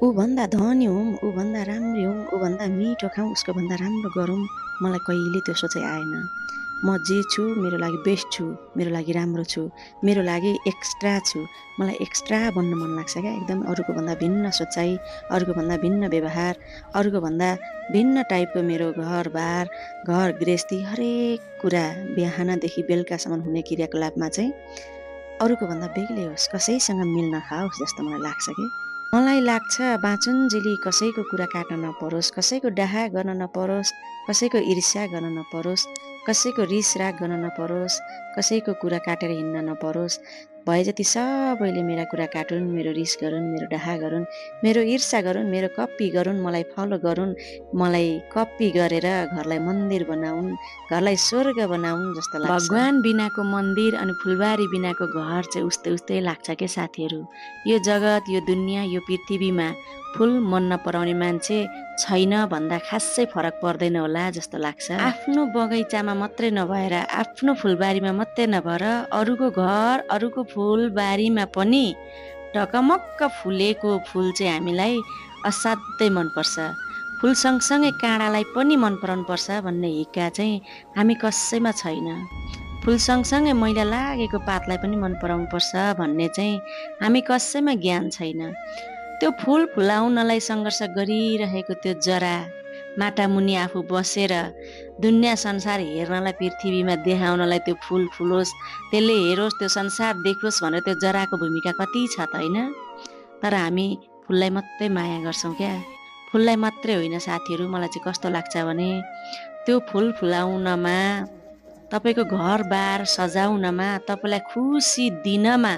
ऊभन्दा धनी हौँ, ऊभन्दा राम्री हौँ, ऊभन्दा मिठो खाऊँ, उसको भन्दा राम्रो गरौँ, मलाई कहिले त्यो सोचाइ आएन। म जे छु मेरो लागि बेस्ट छु, मेरो लागि राम्रो छु, मेरो लागि एक्स्ट्रा छु, मलाई एक्स्ट्रा बन्न मन लाग्छ क्या। एकदम अरूको भन्दा भिन्न सोचाइ, अरूको भन्दा भिन्न व्यवहार, अरूको भन्दा भिन्न टाइपको मेरो घरबार, घर गृहस्थी हरेक कुरा बिहानदेखि बेलुकासम्म हुने क्रियाकलापमा चाहिँ अरूको भन्दा बेग्लै होस्, कसैसँग मिल्न खाओस् जस्तो मलाई लाग्छ कि। मलाई लाग्छ बाँचुन्जेली कसैको कुरा काट्न नपरोस्, कसैको डाहा गर्न नपरोस्, कसैको ईर्ष्या गर्न नपरोस्, कसैको रिस राग गर्न नपरोस्, कसैको कुरा काटेर हिँड्न नपरोस्। भए जति सबैले मेरा कुरा काटुन्, मेरो रिस गरून्, मेरो डाहा गरून्, मेरो ईर्ष्या गरून्, मेरो कपी गरून्, मलाई फलो गरून्, मलाई कपी गरेर घरलाई मन्दिर बनाउन्, घरलाई स्वर्ग बनाउन् जस्तो लाग्छ। भगवान बिनाको मन्दिर अनि फुलबारी बिनाको घर चाहिँ उस्तै उस्तै लाग्छ के साथीहरू। यो जगत, यो दुनियाँ, यो पृथ्वीमा फुल मन नपराउने मान्छे छैन भन्दा खासै फरक पर्दैन होला जस्तो लाग्छ। आफ्नो बगैँचामा मात्रै नभएर, आफ्नो फुलबारीमा मात्रै नभएर अरूको घर, अरूको फुलबारीमा पनि ढकमक्क फुलेको फुल चाहिँ हामीलाई असाध्यै मनपर्छ। फुल सँगसँगै काँडालाई पनि मन पराउनु पर्छ भन्ने हिक्का चाहिँ हामी कसैमा छैन। फुल सँगसँगै मैला लागेको पातलाई पनि मन पराउनु पर्छ भन्ने चाहिँ हामी कसैमा ज्ञान छैन। त्यो फुल फुलाउनलाई सङ्घर्ष गरिरहेको त्यो जरा माटामुनि आफू बसेर दुनियाँ संसार हेर्नलाई, पृथ्वीमा देखाउनलाई त्यो फुल फुलोस्, त्यसले हेरोस्, त्यो संसार देखोस् भनेर त्यो जराको भूमिका कति छ त होइन। तर हामी फुललाई मात्रै माया गर्छौँ क्या। फुललाई मात्रै होइन साथीहरू, मलाई चाहिँ कस्तो लाग्छ भने त्यो फुल फुलाउनमा, तपाईँको घरबार सजाउनमा, तपाईँलाई खुसी दिनमा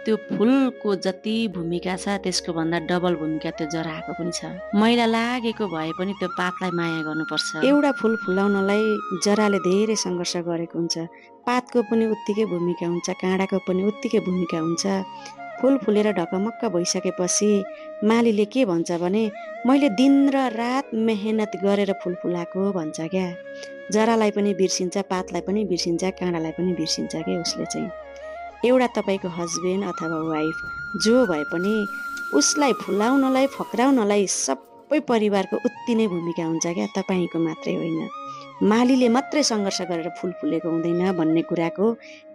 त्यो फुलको जति भूमिका छ त्यसको भन्दा डबल भूमिका त्यो जराको पनि छ। मैला लागेको भए पनि त्यो पातलाई माया गर्नुपर्छ। एउटा फुल फुलाउनलाई जराले धेरै सङ्घर्ष गरेको हुन्छ। पातको पनि उत्तिकै भूमिका हुन्छ, काँडाको पनि उत्तिकै भूमिका हुन्छ। फुल फुलेर ढकमक्क भइसकेपछि मालीले के भन्छ भने मैले दिन र रात मेहनत गरेर फुल फुलाएको भन्छ क्या। जरालाई पनि बिर्सिन्छ, पातलाई पनि बिर्सिन्छ, काँडालाई पनि बिर्सिन्छ क्या उसले चाहिँ। एउटा तपाईँको हस्बेन्ड अथवा वाइफ जो भए पनि उसलाई फुलाउनलाई, फक्राउनलाई सबै परिवारको उत्ति नै भूमिका हुन्छ क्या, तपाईँको मात्रै होइन। मालीले मात्रै सङ्घर्ष गरेर फुल फुलेको हुँदैन भन्ने कुराको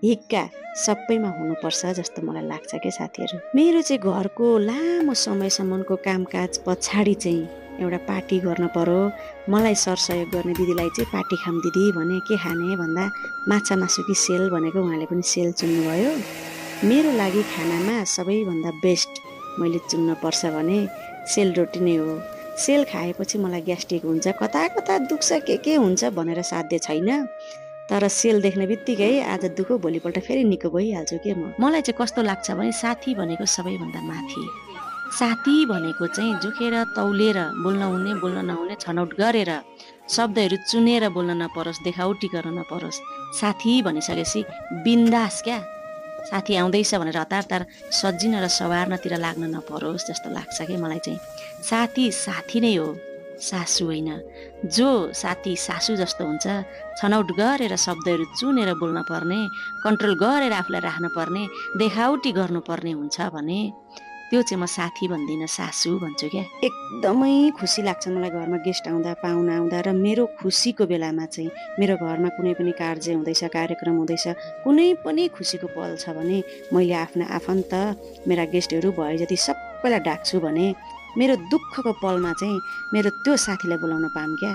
हिक्का सबैमा हुनुपर्छ जस्तो मलाई लाग्छ क्या साथीहरू। मेरो चाहिँ घरको लामो समयसम्मको कामकाज पछाडि चाहिँ एउटा पार्टी गर्न पर्यो। मलाई सरसहयोग गर्ने दिदीलाई चाहिँ पार्टी खाम दिदी भने के खाने भन्दा माछा मासु कि सेल भनेको उहाँले पनि सेल चुन्नुभयो। मेरो लागि खानामा सबैभन्दा बेस्ट मैले चुन्न पर्छ भने सेलरोटी नै हो। सेल खाएपछि मलाई ग्यास्ट्रिक हुन्छ, कता कता दुख्छ, के हुन्छ भनेर साध्य छैन। तर सेल देख्ने बित्तिकै आज दुःख भोलिपल्ट फेरि निको भइहाल्छु के म। मलाई चाहिँ कस्तो लाग्छ भने साथी भनेको सबैभन्दा माथि। साथी भनेको चाहिँ जोखेर तौलेर बोल्न हुने बोल्न नहुने छनौट गरेर शब्दहरू चुनेर बोल्न नपरोस्, देखाउटी गर्न नपरोस्। साथी भनिसकेपछि बिन्दास क्या, साथी आउँदैछ भनेर हतार हतार सजिन र सवार्नतिर लाग्न नपरोस् जस्तो लाग्छ कि मलाई चाहिँ। साथी साथी नै हो, सासू होइन। जो साथी सासू जस्तो हुन्छ, छनौट गरेर शब्दहरू चुनेर बोल्न पर्ने, कन्ट्रोल गरेर आफूलाई राख्न पर्ने, देखाउटी गर्नुपर्ने हुन्छ भने त्यो चाहिँ म साथी भन्दिनँ, सासू भन्छु क्या। एकदमै खुसी लाग्छ मलाई घरमा गेस्ट आउँदा, पाहुना आउँदा र मेरो खुसीको बेलामा चाहिँ मेरो घरमा कुनै पनि कार्य हुँदैछ, कार्यक्रम हुँदैछ, कुनै पनि खुसीको पल छ भने मैले आफ्ना आफन्त, मेरा गेस्टहरू भए जति सबैलाई डाक्छु भने मेरो दुःखको पलमा चाहिँ मेरो त्यो साथीलाई बोलाउन पाऊँ क्या।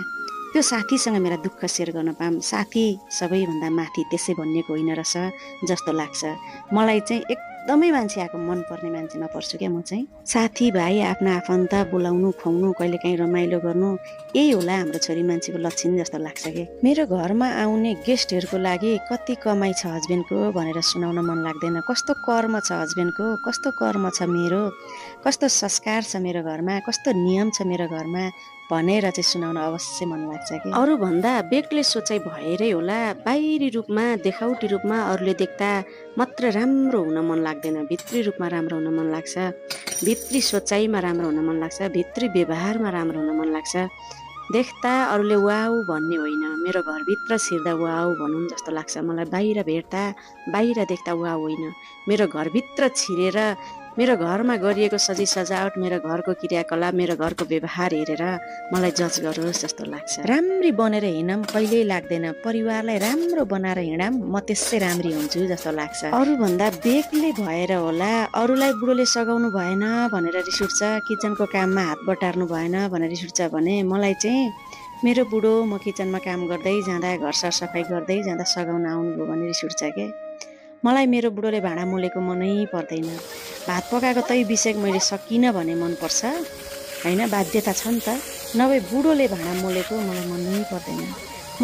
त्यो साथीसँग मेरा दुःख सेयर गर्न पाऊँ। साथी सबैभन्दा माथि त्यसै भनिएको होइन रहेछ जस्तो लाग्छ मलाई चाहिँ। एकदमै मान्छे आएको मनपर्ने मान्छेमा पर्छु क्या म चाहिँ। साथीभाइ, आफ्ना आफन्त बोलाउनु, खुवाउनु, कहिलेकाहीँ रमाइलो गर्नु, यही होला हाम्रो छोरी मान्छेको लक्षण जस्तो लाग्छ कि। मेरो घरमा आउने गेस्टहरूको लागि कति कमाइ छ हस्बेन्डको भनेर सुनाउन मन लाग्दैन। कस्तो कर्म छ हस्बेन्डको, कस्तो कर्म छ मेरो, कस्तो संस्कार छ मेरो घरमा, कस्तो नियम छ मेरो घरमा भनेर चाहिँ सुनाउन अवश्य मन लाग्छ कि। अरूभन्दा बेग्लै सोचाइ भएरै होला, बाहिरी रूपमा, देखाउटी रूपमा अरूले देख्दा मात्र राम्रो हुन मन लाग्दैन, भित्री रूपमा राम्रो हुन मन लाग्छ, भित्री सोचाइमा राम्रो हुन मन लाग्छ, भित्री व्यवहारमा राम्रो हुन मन लाग्छ। देख्दा अरूले वाउ भन्ने होइन, मेरो घरभित्र छिर्दा वाउ भनौँ जस्तो लाग्छ मलाई। बाहिर भेट्दा, बाहिर देख्दा वाउ होइन, मेरो घरभित्र छिरेर मेरो घरमा गरिएको सजी सजावट, मेरो घरको क्रियाकलाप, मेरो घरको व्यवहार हेरेर मलाई जज गरोस् जस्तो लाग्छ। राम्री बनेर हिँडम कहिल्यै लाग्दैन, परिवारलाई राम्रो बनाएर हिँडम म त्यसै राम्री हुन्छु जस्तो लाग्छ। अरूभन्दा बेग्लै भएर होला, अरूलाई बुढोले सघाउनु भएन भनेर रिस उठ्छ, किचनको काममा हात बटार्नु भएन भनेर रिस उठ्छ भने मलाई चाहिँ मेरो बुढो म किचनमा काम गर्दै जाँदा, घर सरसफाइ गर्दै जाँदा सघाउन आउनुभयो भने रिस उठ्छ के। मलाई मेरो बुढोले भाँडा मोलेको मनै पर्दैन। भात पकाएको तै विषय मैले सकिनँ भने मनपर्छ होइन, बाध्यता छ नि त। नभए बुढोले भाँडा मोलेको मलाई मनै पर्दैन।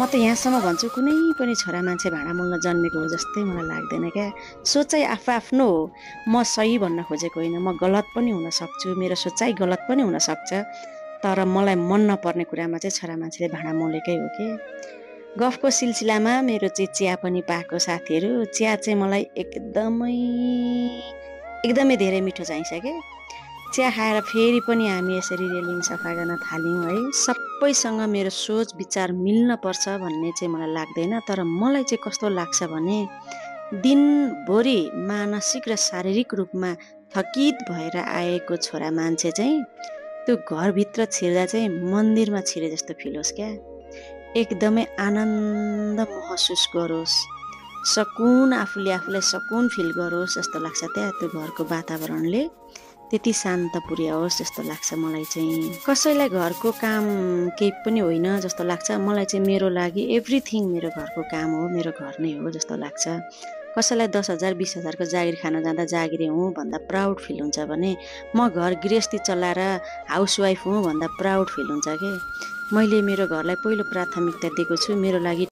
म त यहाँसम्म भन्छु कुनै पनि छोरा मान्छे भाँडा मोल्न जन्मेको हो जस्तै मलाई लाग्दैन क्या। सोचाइ आफ्नो हो, म सही भन्न खोजेको होइन, म गलत पनि हुन सक्छु, मेरो सोचाइ गलत पनि हुनसक्छ, तर मलाई मन नपर्ने कुरामा चाहिँ छोरा मान्छेले भाँडा मोलेकै हो कि। गफको सिलसिलामा मेरो चाहिँ चिया पनि पाएको साथीहरू, चिया चाहिँ मलाई एकदमै धेरै मिठो चाहिन्छ क्या। चिया खाएर फेरि पनि हामी यसरी रेलिङ सफा गर्न थाल्यौँ है। सबैसँग मेरो सोच विचार मिल्न पर्छ भन्ने चाहिँ मलाई लाग्दैन, तर मलाई चाहिँ कस्तो लाग्छ भने दिनभरि मानसिक र शारीरिक रूपमा थकित भएर आएको छोरा मान्छे चाहिँ त्यो घरभित्र छिर्दा चाहिँ मन्दिरमा छिरे जस्तो फिल होस् क्या। एकदमै आनन्द महसुस गरोस्, सकुन, आफूलाई सकुन फिल गरोस् जस्तो लाग्छ त्यहाँ। त्यो घरको वातावरणले त्यति शान्त पुर्याओस् जस्तो लाग्छ मलाई चाहिँ। कसैलाई घरको काम केही पनि होइन जस्तो लाग्छ, मलाई चाहिँ मेरो लागि एभ्रिथिङ मेरो घरको काम हो, मेरो घर नै हो जस्तो लाग्छ। कसैलाई 10,000 20,000को जागिर खान जाँदा जागिरे हुँ भन्दा प्राउड फिल हुन्छ भने म घर गृहस्थी चलाएर हाउसवाइफ हुँ भन्दा प्राउड फिल हुन्छ कि। मैले मेरो घरलाई पहिलो प्राथमिकता दिएको छु, मेरो लागि